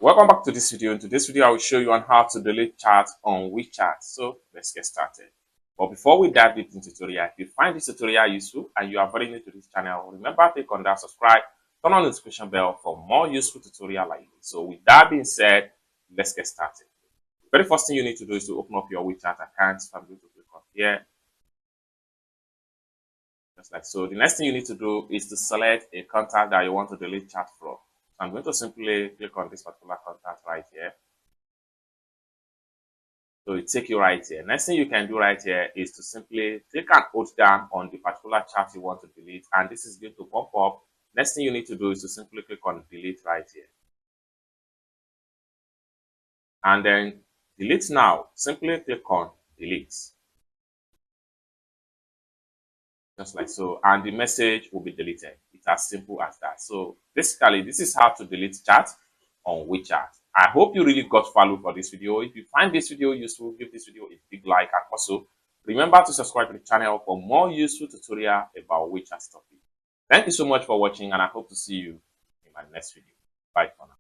Welcome back to this video. In today's video, I will show you on how to delete chat on WeChat. So let's get started. But before we dive into the tutorial, if you find this tutorial useful and you are very new to this channel, remember to click on that subscribe, turn on the notification bell for more useful tutorial like this. So with that being said, let's get started. The very first thing you need to do is to open up your WeChat account. So I'm going to click on here. Just like so. The next thing you need to do is to select a contact that you want to delete chat from. So I'm going to simply click on this particular contact right here. So it take you right here. Next thing you can do right here is to simply click and hold down on the particular chat you want to delete, and this is going to pop up. Next thing you need to do is to simply click on delete right here. And then delete now. Simply click on delete. Just like so, and the message will be deleted. It's as simple as that. So basically, this is how to delete chat on WeChat. I hope you really got value for this video. If you find this video useful, give this video a big like, and also remember to subscribe to the channel for more useful tutorial about WeChat topic. Thank you so much for watching, and I hope to see you in my next video. Bye for now.